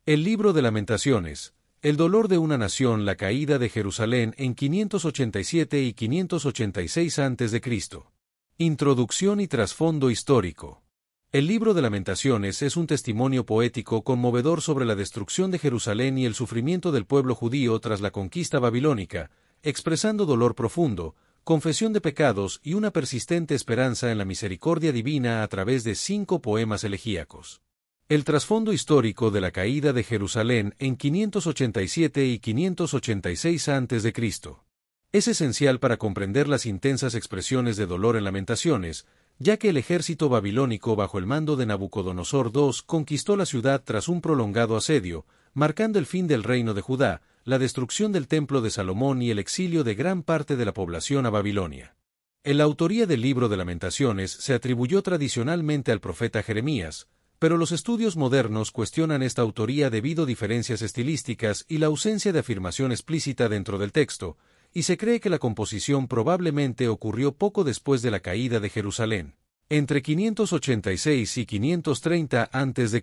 El libro de Lamentaciones, el dolor de una nación, la caída de Jerusalén en 587 y 586 a.C. Introducción y trasfondo histórico. El libro de Lamentaciones es un testimonio poético conmovedor sobre la destrucción de Jerusalén y el sufrimiento del pueblo judío tras la conquista babilónica, expresando dolor profundo, confesión de pecados y una persistente esperanza en la misericordia divina a través de 5 poemas elegíacos. El trasfondo histórico de la caída de Jerusalén en 587 y 586 a.C. es esencial para comprender las intensas expresiones de dolor en Lamentaciones, ya que el ejército babilónico bajo el mando de Nabucodonosor II conquistó la ciudad tras un prolongado asedio, marcando el fin del reino de Judá, la destrucción del templo de Salomón y el exilio de gran parte de la población a Babilonia. La autoría del libro de Lamentaciones se atribuyó tradicionalmente al profeta Jeremías, pero los estudios modernos cuestionan esta autoría debido a diferencias estilísticas y la ausencia de afirmación explícita dentro del texto, y se cree que la composición probablemente ocurrió poco después de la caída de Jerusalén, entre 586 y 530 a.C.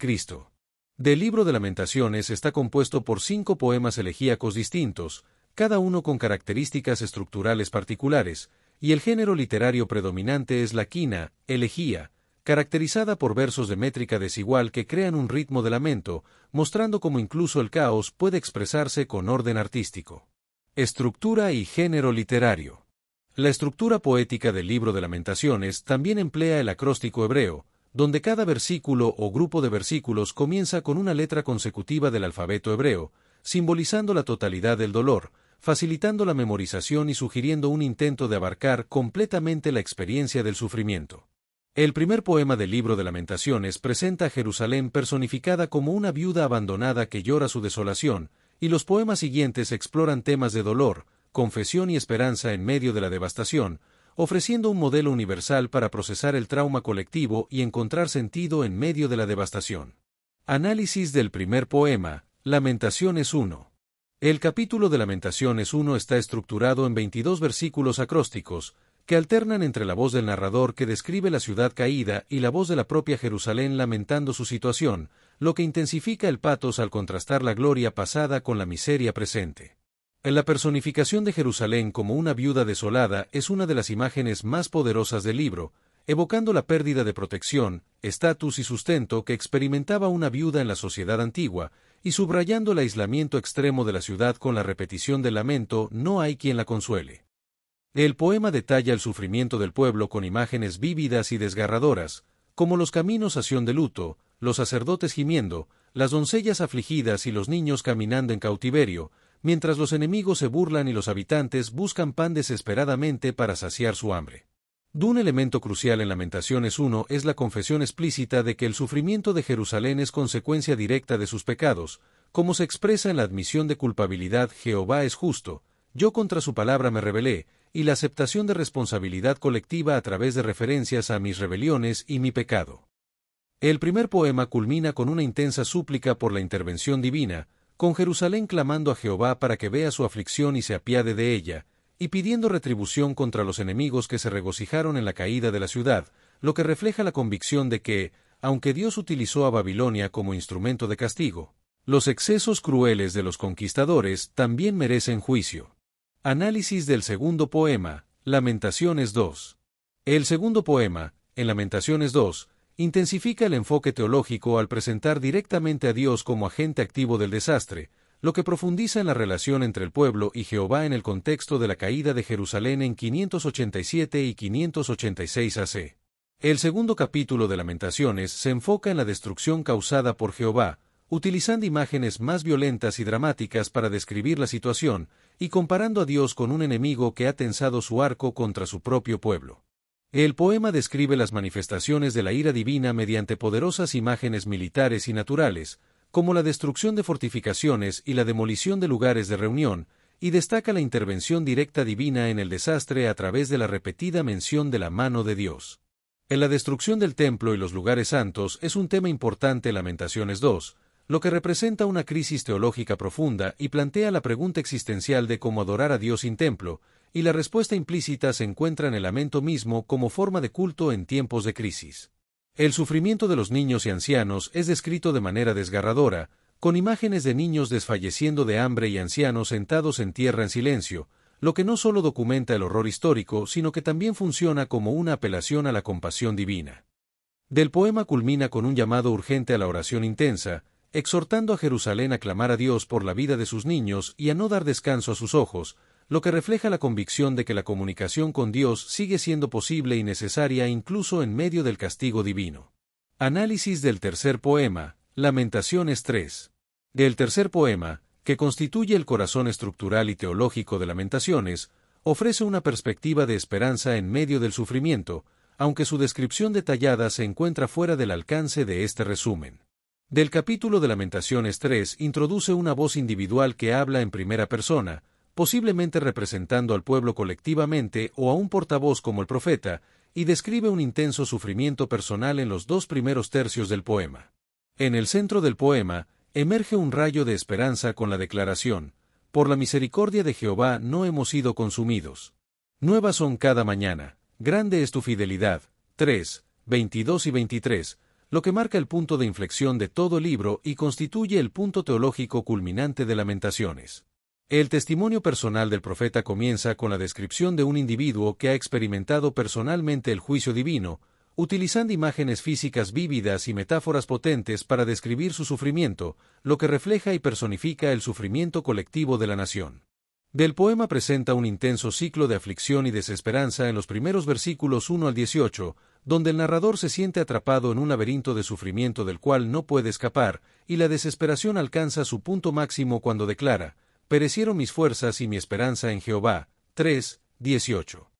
Del libro de Lamentaciones está compuesto por 5 poemas elegíacos distintos, cada uno con características estructurales particulares, y el género literario predominante es la quina, elegía, caracterizada por versos de métrica desigual que crean un ritmo de lamento, mostrando cómo incluso el caos puede expresarse con orden artístico. Estructura y género literario. La estructura poética del libro de Lamentaciones también emplea el acróstico hebreo, donde cada versículo o grupo de versículos comienza con una letra consecutiva del alfabeto hebreo, simbolizando la totalidad del dolor, facilitando la memorización y sugiriendo un intento de abarcar completamente la experiencia del sufrimiento. El primer poema del libro de Lamentaciones presenta a Jerusalén personificada como una viuda abandonada que llora su desolación, y los poemas siguientes exploran temas de dolor, confesión y esperanza en medio de la devastación, ofreciendo un modelo universal para procesar el trauma colectivo y encontrar sentido en medio de la devastación. Análisis del primer poema, Lamentaciones 1. El capítulo de Lamentaciones 1 está estructurado en 22 versículos acrósticos, que alternan entre la voz del narrador que describe la ciudad caída y la voz de la propia Jerusalén lamentando su situación, lo que intensifica el patos al contrastar la gloria pasada con la miseria presente. La personificación de Jerusalén como una viuda desolada es una de las imágenes más poderosas del libro, evocando la pérdida de protección, estatus y sustento que experimentaba una viuda en la sociedad antigua, y subrayando el aislamiento extremo de la ciudad con la repetición del lamento «No hay quien la consuele». El poema detalla el sufrimiento del pueblo con imágenes vívidas y desgarradoras, como los caminos a Sión de luto, los sacerdotes gimiendo, las doncellas afligidas y los niños caminando en cautiverio, mientras los enemigos se burlan y los habitantes buscan pan desesperadamente para saciar su hambre. Un elemento crucial en Lamentaciones 1 es la confesión explícita de que el sufrimiento de Jerusalén es consecuencia directa de sus pecados, como se expresa en la admisión de culpabilidad «Jehová es justo, yo contra su palabra me rebelé», y la aceptación de responsabilidad colectiva a través de referencias a mis rebeliones y mi pecado. El primer poema culmina con una intensa súplica por la intervención divina, con Jerusalén clamando a Jehová para que vea su aflicción y se apiade de ella, y pidiendo retribución contra los enemigos que se regocijaron en la caída de la ciudad, lo que refleja la convicción de que, aunque Dios utilizó a Babilonia como instrumento de castigo, los excesos crueles de los conquistadores también merecen juicio. Análisis del segundo poema, Lamentaciones 2. El segundo poema, en Lamentaciones 2, intensifica el enfoque teológico al presentar directamente a Dios como agente activo del desastre, lo que profundiza en la relación entre el pueblo y Jehová en el contexto de la caída de Jerusalén en 587 y 586 AC. El segundo capítulo de Lamentaciones se enfoca en la destrucción causada por Jehová, utilizando imágenes más violentas y dramáticas para describir la situación, y comparando a Dios con un enemigo que ha tensado su arco contra su propio pueblo. El poema describe las manifestaciones de la ira divina mediante poderosas imágenes militares y naturales, como la destrucción de fortificaciones y la demolición de lugares de reunión, y destaca la intervención directa divina en el desastre a través de la repetida mención de la mano de Dios. En la destrucción del templo y los lugares santos es un tema importante en Lamentaciones 2, lo que representa una crisis teológica profunda y plantea la pregunta existencial de cómo adorar a Dios sin templo, y la respuesta implícita se encuentra en el lamento mismo como forma de culto en tiempos de crisis. El sufrimiento de los niños y ancianos es descrito de manera desgarradora, con imágenes de niños desfalleciendo de hambre y ancianos sentados en tierra en silencio, lo que no solo documenta el horror histórico, sino que también funciona como una apelación a la compasión divina. Del poema culmina con un llamado urgente a la oración intensa, exhortando a Jerusalén a clamar a Dios por la vida de sus niños y a no dar descanso a sus ojos, lo que refleja la convicción de que la comunicación con Dios sigue siendo posible y necesaria incluso en medio del castigo divino. Análisis del tercer poema, Lamentaciones 3. El tercer poema, que constituye el corazón estructural y teológico de Lamentaciones, ofrece una perspectiva de esperanza en medio del sufrimiento, aunque su descripción detallada se encuentra fuera del alcance de este resumen. Del capítulo de Lamentaciones 3 introduce una voz individual que habla en primera persona, posiblemente representando al pueblo colectivamente o a un portavoz como el profeta, y describe un intenso sufrimiento personal en los 2 primeros tercios del poema. En el centro del poema, emerge un rayo de esperanza con la declaración: por la misericordia de Jehová no hemos sido consumidos. Nuevas son cada mañana, grande es tu fidelidad. 3, 22 y 23, lo que marca el punto de inflexión de todo el libro y constituye el punto teológico culminante de Lamentaciones. El testimonio personal del profeta comienza con la descripción de un individuo que ha experimentado personalmente el juicio divino, utilizando imágenes físicas vívidas y metáforas potentes para describir su sufrimiento, lo que refleja y personifica el sufrimiento colectivo de la nación. Del poema presenta un intenso ciclo de aflicción y desesperanza en los primeros versículos 1 al 18, donde el narrador se siente atrapado en un laberinto de sufrimiento del cual no puede escapar, y la desesperación alcanza su punto máximo cuando declara: perecieron mis fuerzas y mi esperanza en Jehová. 3, 18.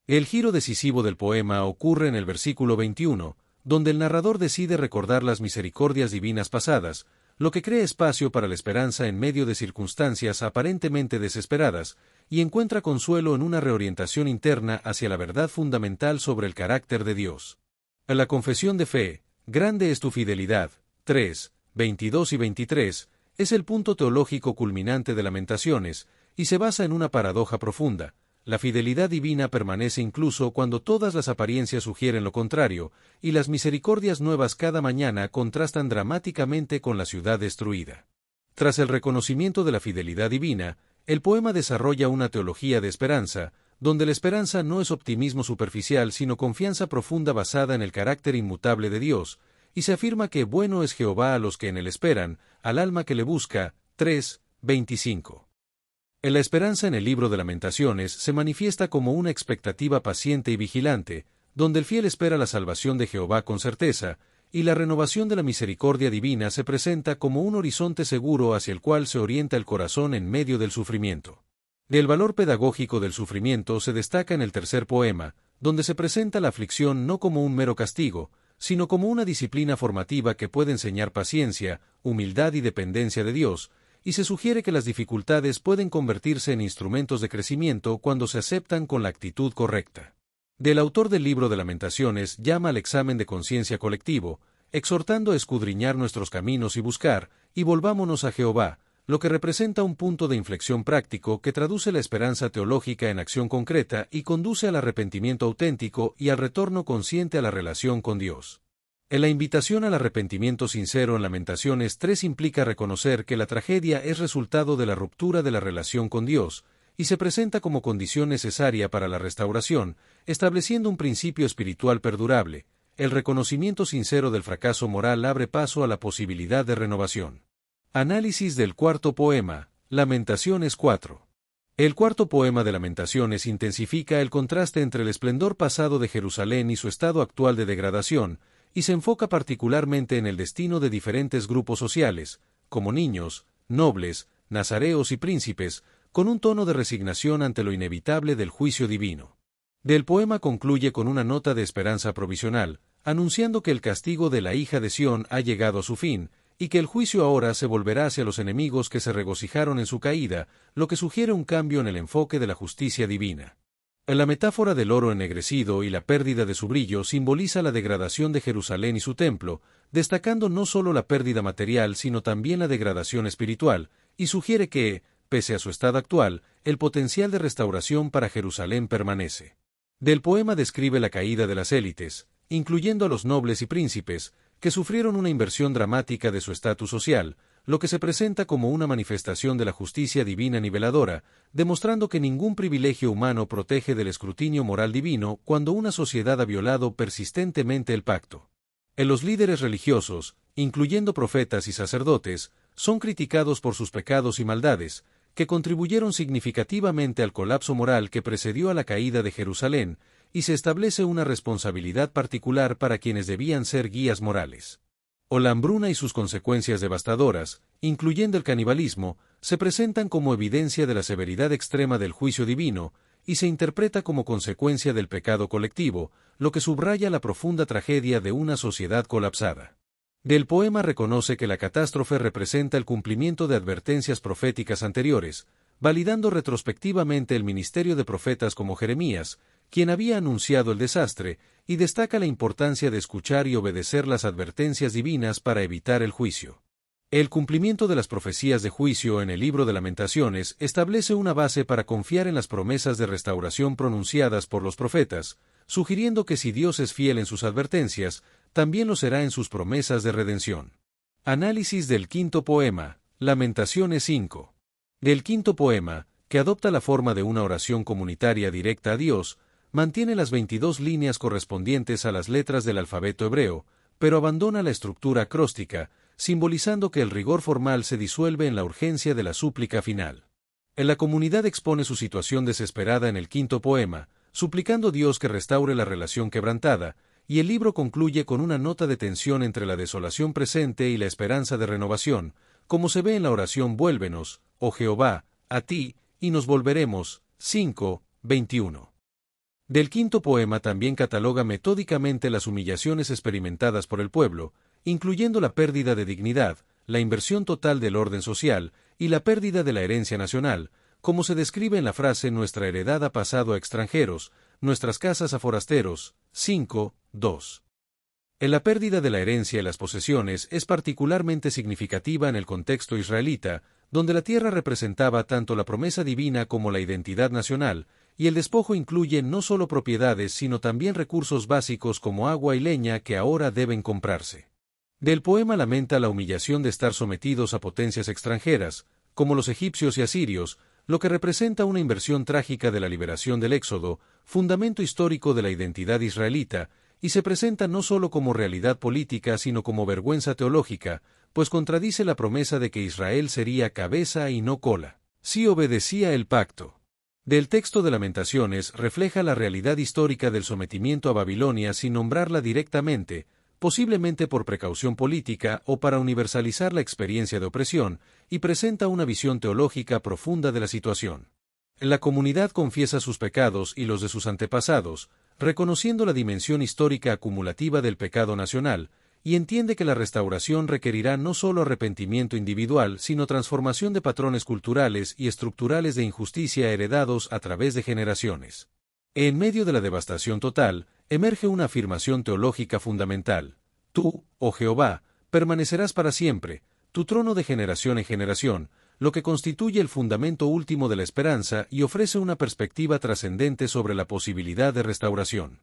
El giro decisivo del poema ocurre en el versículo 21, donde el narrador decide recordar las misericordias divinas pasadas, lo que crea espacio para la esperanza en medio de circunstancias aparentemente desesperadas, y encuentra consuelo en una reorientación interna hacia la verdad fundamental sobre el carácter de Dios. A la confesión de fe, grande es tu fidelidad. 3, 22 y 23, es el punto teológico culminante de Lamentaciones, y se basa en una paradoja profunda. La fidelidad divina permanece incluso cuando todas las apariencias sugieren lo contrario, y las misericordias nuevas cada mañana contrastan dramáticamente con la ciudad destruida. Tras el reconocimiento de la fidelidad divina, el poema desarrolla una teología de esperanza, donde la esperanza no es optimismo superficial sino confianza profunda basada en el carácter inmutable de Dios, y se afirma que bueno es Jehová a los que en él esperan, al alma que le busca. 3, 25. La esperanza en el libro de Lamentaciones se manifiesta como una expectativa paciente y vigilante, donde el fiel espera la salvación de Jehová con certeza, y la renovación de la misericordia divina se presenta como un horizonte seguro hacia el cual se orienta el corazón en medio del sufrimiento. El valor pedagógico del sufrimiento se destaca en el tercer poema, donde se presenta la aflicción no como un mero castigo, sino como una disciplina formativa que puede enseñar paciencia, humildad y dependencia de Dios, y se sugiere que las dificultades pueden convertirse en instrumentos de crecimiento cuando se aceptan con la actitud correcta. El autor del libro de Lamentaciones llama al examen de conciencia colectivo, exhortando a escudriñar nuestros caminos y buscar, y volvámonos a Jehová, lo que representa un punto de inflexión práctico que traduce la esperanza teológica en acción concreta y conduce al arrepentimiento auténtico y al retorno consciente a la relación con Dios. La invitación al arrepentimiento sincero en Lamentaciones 3 implica reconocer que la tragedia es resultado de la ruptura de la relación con Dios, y se presenta como condición necesaria para la restauración, estableciendo un principio espiritual perdurable. El reconocimiento sincero del fracaso moral abre paso a la posibilidad de renovación. Análisis del cuarto poema, Lamentaciones 4. El cuarto poema de Lamentaciones intensifica el contraste entre el esplendor pasado de Jerusalén y su estado actual de degradación, y se enfoca particularmente en el destino de diferentes grupos sociales, como niños, nobles, nazareos y príncipes, con un tono de resignación ante lo inevitable del juicio divino. El poema concluye con una nota de esperanza provisional, anunciando que el castigo de la hija de Sión ha llegado a su fin, y que el juicio ahora se volverá hacia los enemigos que se regocijaron en su caída, lo que sugiere un cambio en el enfoque de la justicia divina. La metáfora del oro ennegrecido y la pérdida de su brillo simboliza la degradación de Jerusalén y su templo, destacando no solo la pérdida material sino también la degradación espiritual, y sugiere que, pese a su estado actual, el potencial de restauración para Jerusalén permanece. Del poema describe la caída de las élites, incluyendo a los nobles y príncipes, que sufrieron una inversión dramática de su estatus social, lo que se presenta como una manifestación de la justicia divina niveladora, demostrando que ningún privilegio humano protege del escrutinio moral divino cuando una sociedad ha violado persistentemente el pacto. Los líderes religiosos, incluyendo profetas y sacerdotes, son criticados por sus pecados y maldades, que contribuyeron significativamente al colapso moral que precedió a la caída de Jerusalén, y se establece una responsabilidad particular para quienes debían ser guías morales. La hambruna y sus consecuencias devastadoras, incluyendo el canibalismo, se presentan como evidencia de la severidad extrema del juicio divino, y se interpreta como consecuencia del pecado colectivo, lo que subraya la profunda tragedia de una sociedad colapsada. Del poema reconoce que la catástrofe representa el cumplimiento de advertencias proféticas anteriores, validando retrospectivamente el ministerio de profetas como Jeremías, quien había anunciado el desastre, y destaca la importancia de escuchar y obedecer las advertencias divinas para evitar el juicio. El cumplimiento de las profecías de juicio en el libro de Lamentaciones establece una base para confiar en las promesas de restauración pronunciadas por los profetas, sugiriendo que si Dios es fiel en sus advertencias, también lo será en sus promesas de redención. Análisis del quinto poema, Lamentaciones 5. Del quinto poema, que adopta la forma de una oración comunitaria directa a Dios, mantiene las 22 líneas correspondientes a las letras del alfabeto hebreo, pero abandona la estructura acróstica, simbolizando que el rigor formal se disuelve en la urgencia de la súplica final. La comunidad expone su situación desesperada en el quinto poema, suplicando a Dios que restaure la relación quebrantada, y el libro concluye con una nota de tensión entre la desolación presente y la esperanza de renovación, como se ve en la oración Vuélvenos, oh Jehová, a ti, y nos volveremos. 5:21. Del quinto poema también cataloga metódicamente las humillaciones experimentadas por el pueblo, incluyendo la pérdida de dignidad, la inversión total del orden social y la pérdida de la herencia nacional, como se describe en la frase nuestra heredad ha pasado a extranjeros, nuestras casas a forasteros. 5:2. La pérdida de la herencia y las posesiones es particularmente significativa en el contexto israelita, donde la tierra representaba tanto la promesa divina como la identidad nacional, y el despojo incluye no solo propiedades sino también recursos básicos como agua y leña que ahora deben comprarse. Del poema lamenta la humillación de estar sometidos a potencias extranjeras, como los egipcios y asirios, lo que representa una inversión trágica de la liberación del Éxodo, fundamento histórico de la identidad israelita, y se presenta no solo como realidad política sino como vergüenza teológica, pues contradice la promesa de que Israel sería cabeza y no cola, si obedecía el pacto. Del texto de Lamentaciones refleja la realidad histórica del sometimiento a Babilonia sin nombrarla directamente, posiblemente por precaución política o para universalizar la experiencia de opresión, y presenta una visión teológica profunda de la situación. La comunidad confiesa sus pecados y los de sus antepasados, reconociendo la dimensión histórica acumulativa del pecado nacional, y entiende que la restauración requerirá no solo arrepentimiento individual, sino transformación de patrones culturales y estructurales de injusticia heredados a través de generaciones. En medio de la devastación total, emerge una afirmación teológica fundamental. Tú, oh Jehová, permanecerás para siempre, tu trono de generación en generación, lo que constituye el fundamento último de la esperanza y ofrece una perspectiva trascendente sobre la posibilidad de restauración.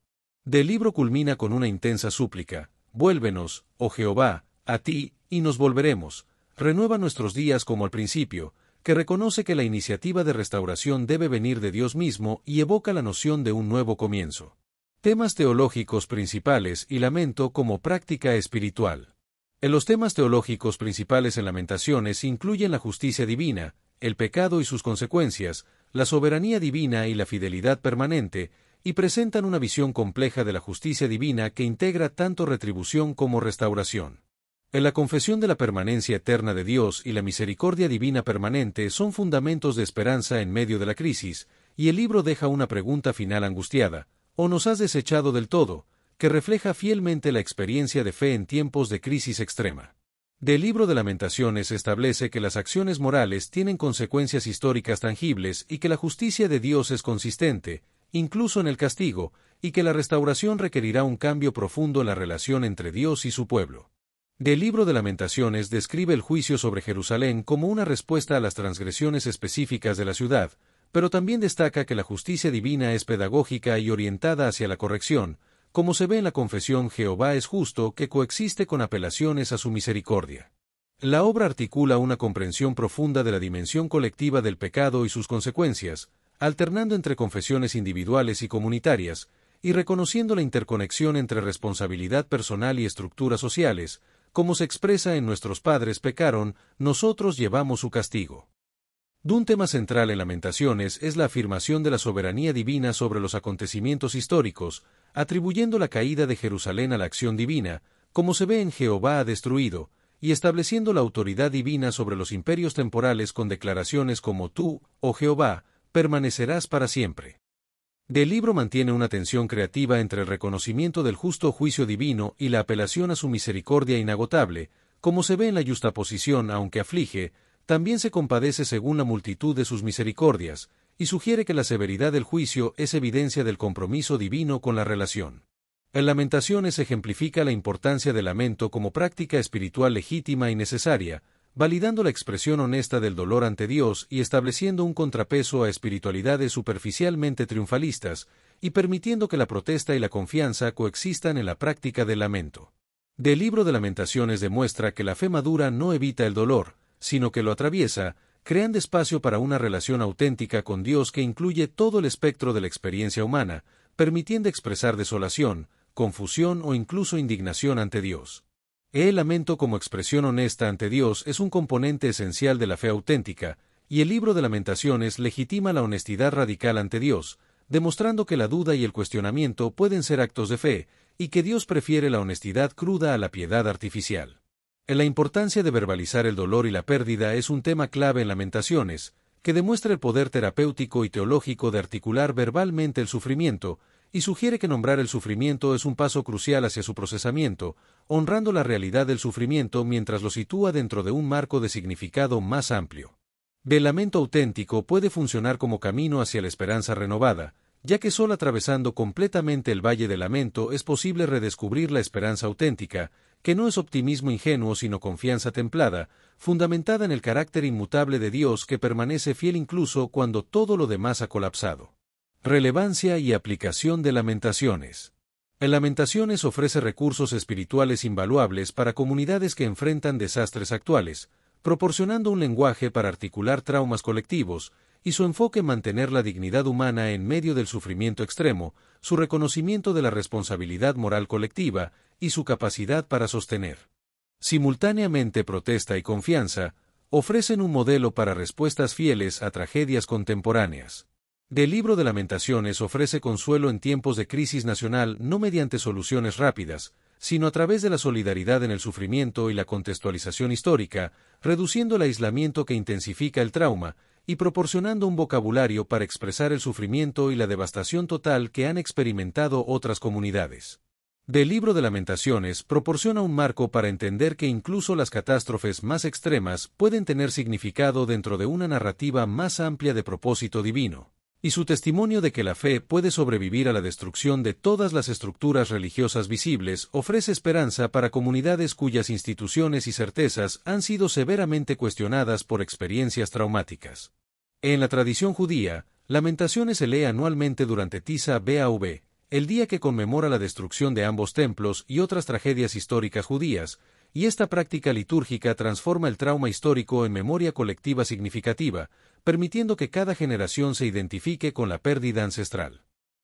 El libro culmina con una intensa súplica. Vuélvenos, oh Jehová, a ti, y nos volveremos. Renueva nuestros días como al principio, que reconoce que la iniciativa de restauración debe venir de Dios mismo y evoca la noción de un nuevo comienzo. Temas teológicos principales y lamento como práctica espiritual. En los temas teológicos principales en Lamentaciones incluyen la justicia divina, el pecado y sus consecuencias, la soberanía divina y la fidelidad permanente, y presentan una visión compleja de la justicia divina que integra tanto retribución como restauración. En la confesión de la permanencia eterna de Dios y la misericordia divina permanente son fundamentos de esperanza en medio de la crisis, y el libro deja una pregunta final angustiada: ¿o nos has desechado del todo?, que refleja fielmente la experiencia de fe en tiempos de crisis extrema. Del libro de Lamentaciones establece que las acciones morales tienen consecuencias históricas tangibles y que la justicia de Dios es consistente, incluso en el castigo, y que la restauración requerirá un cambio profundo en la relación entre Dios y su pueblo. Del libro de Lamentaciones describe el juicio sobre Jerusalén como una respuesta a las transgresiones específicas de la ciudad, pero también destaca que la justicia divina es pedagógica y orientada hacia la corrección, como se ve en la confesión Jehová es justo, que coexiste con apelaciones a su misericordia. La obra articula una comprensión profunda de la dimensión colectiva del pecado y sus consecuencias, alternando entre confesiones individuales y comunitarias, y reconociendo la interconexión entre responsabilidad personal y estructuras sociales, como se expresa en Nuestros padres pecaron, nosotros llevamos su castigo. Un tema central en Lamentaciones es la afirmación de la soberanía divina sobre los acontecimientos históricos, atribuyendo la caída de Jerusalén a la acción divina, como se ve en Jehová ha destruido, y estableciendo la autoridad divina sobre los imperios temporales con declaraciones como tú, oh Jehová, permanecerás para siempre. El libro mantiene una tensión creativa entre el reconocimiento del justo juicio divino y la apelación a su misericordia inagotable, como se ve en la yuxtaposición, aunque aflige, también se compadece según la multitud de sus misericordias, y sugiere que la severidad del juicio es evidencia del compromiso divino con la relación. En Lamentaciones ejemplifica la importancia del lamento como práctica espiritual legítima y necesaria, validando la expresión honesta del dolor ante Dios y estableciendo un contrapeso a espiritualidades superficialmente triunfalistas, y permitiendo que la protesta y la confianza coexistan en la práctica del lamento. El libro de Lamentaciones demuestra que la fe madura no evita el dolor, sino que lo atraviesa, creando espacio para una relación auténtica con Dios que incluye todo el espectro de la experiencia humana, permitiendo expresar desolación, confusión o incluso indignación ante Dios. El lamento como expresión honesta ante Dios es un componente esencial de la fe auténtica, y el libro de Lamentaciones legitima la honestidad radical ante Dios, demostrando que la duda y el cuestionamiento pueden ser actos de fe, y que Dios prefiere la honestidad cruda a la piedad artificial. La importancia de verbalizar el dolor y la pérdida es un tema clave en Lamentaciones, que demuestra el poder terapéutico y teológico de articular verbalmente el sufrimiento, y sugiere que nombrar el sufrimiento es un paso crucial hacia su procesamiento, honrando la realidad del sufrimiento mientras lo sitúa dentro de un marco de significado más amplio. El lamento auténtico puede funcionar como camino hacia la esperanza renovada, ya que solo atravesando completamente el valle del lamento es posible redescubrir la esperanza auténtica, que no es optimismo ingenuo sino confianza templada, fundamentada en el carácter inmutable de Dios que permanece fiel incluso cuando todo lo demás ha colapsado. Relevancia y aplicación de Lamentaciones. El Lamentaciones ofrece recursos espirituales invaluables para comunidades que enfrentan desastres actuales, proporcionando un lenguaje para articular traumas colectivos, y su enfoque en mantener la dignidad humana en medio del sufrimiento extremo, su reconocimiento de la responsabilidad moral colectiva y su capacidad para sostener. Simultáneamente protesta y confianza, ofrecen un modelo para respuestas fieles a tragedias contemporáneas. El libro de Lamentaciones ofrece consuelo en tiempos de crisis nacional no mediante soluciones rápidas, sino a través de la solidaridad en el sufrimiento y la contextualización histórica, reduciendo el aislamiento que intensifica el trauma, y proporcionando un vocabulario para expresar el sufrimiento y la devastación total que han experimentado otras comunidades. El libro de Lamentaciones proporciona un marco para entender que incluso las catástrofes más extremas pueden tener significado dentro de una narrativa más amplia de propósito divino, y su testimonio de que la fe puede sobrevivir a la destrucción de todas las estructuras religiosas visibles ofrece esperanza para comunidades cuyas instituciones y certezas han sido severamente cuestionadas por experiencias traumáticas. En la tradición judía, Lamentaciones se lee anualmente durante Tisha B'Av, el día que conmemora la destrucción de ambos templos y otras tragedias históricas judías, y esta práctica litúrgica transforma el trauma histórico en memoria colectiva significativa, permitiendo que cada generación se identifique con la pérdida ancestral.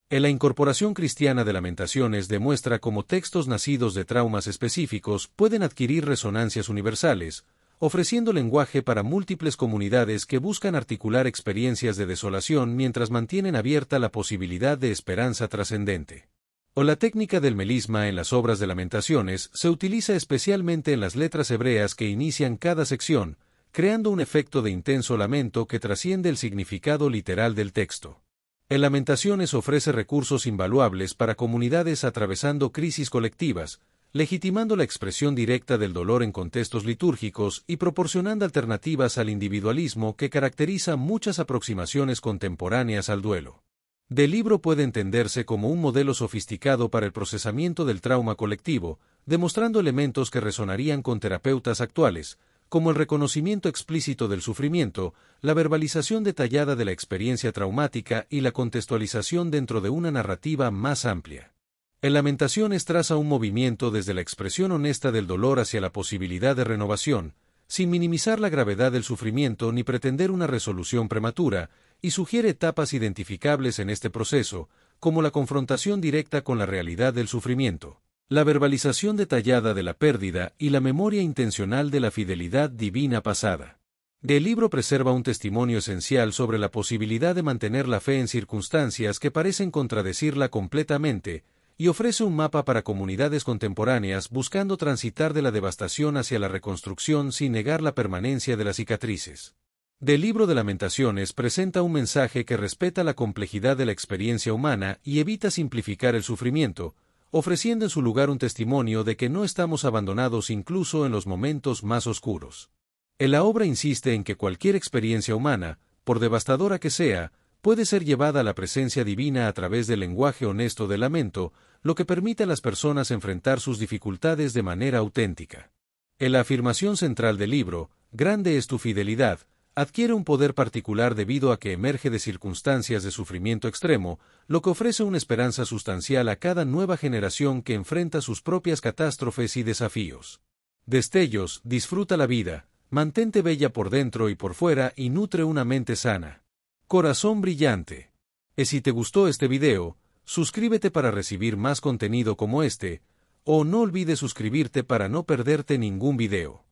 La incorporación cristiana de Lamentaciones demuestra cómo textos nacidos de traumas específicos pueden adquirir resonancias universales, ofreciendo lenguaje para múltiples comunidades que buscan articular experiencias de desolación mientras mantienen abierta la posibilidad de esperanza trascendente. La técnica del melisma en las obras de Lamentaciones se utiliza especialmente en las letras hebreas que inician cada sección, creando un efecto de intenso lamento que trasciende el significado literal del texto. Lamentaciones ofrece recursos invaluables para comunidades atravesando crisis colectivas, legitimando la expresión directa del dolor en contextos litúrgicos y proporcionando alternativas al individualismo que caracteriza muchas aproximaciones contemporáneas al duelo. El libro puede entenderse como un modelo sofisticado para el procesamiento del trauma colectivo, demostrando elementos que resonarían con terapeutas actuales, como el reconocimiento explícito del sufrimiento, la verbalización detallada de la experiencia traumática y la contextualización dentro de una narrativa más amplia. Lamentaciones traza un movimiento desde la expresión honesta del dolor hacia la posibilidad de renovación, sin minimizar la gravedad del sufrimiento ni pretender una resolución prematura, y sugiere etapas identificables en este proceso, como la confrontación directa con la realidad del sufrimiento, la verbalización detallada de la pérdida y la memoria intencional de la fidelidad divina pasada. El libro preserva un testimonio esencial sobre la posibilidad de mantener la fe en circunstancias que parecen contradecirla completamente, y ofrece un mapa para comunidades contemporáneas buscando transitar de la devastación hacia la reconstrucción sin negar la permanencia de las cicatrices. El libro de Lamentaciones presenta un mensaje que respeta la complejidad de la experiencia humana y evita simplificar el sufrimiento, ofreciendo en su lugar un testimonio de que no estamos abandonados incluso en los momentos más oscuros. La obra insiste en que cualquier experiencia humana, por devastadora que sea, puede ser llevada a la presencia divina a través del lenguaje honesto del lamento, lo que permite a las personas enfrentar sus dificultades de manera auténtica. La afirmación central del libro, «Grande es tu fidelidad», adquiere un poder particular debido a que emerge de circunstancias de sufrimiento extremo, lo que ofrece una esperanza sustancial a cada nueva generación que enfrenta sus propias catástrofes y desafíos. Destellos, disfruta la vida, mantente bella por dentro y por fuera y nutre una mente sana. Corazón brillante. Si te gustó este video, suscríbete para recibir más contenido como este, o no olvides suscribirte para no perderte ningún video.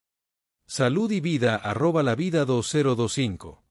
Salud y vida @lavida2025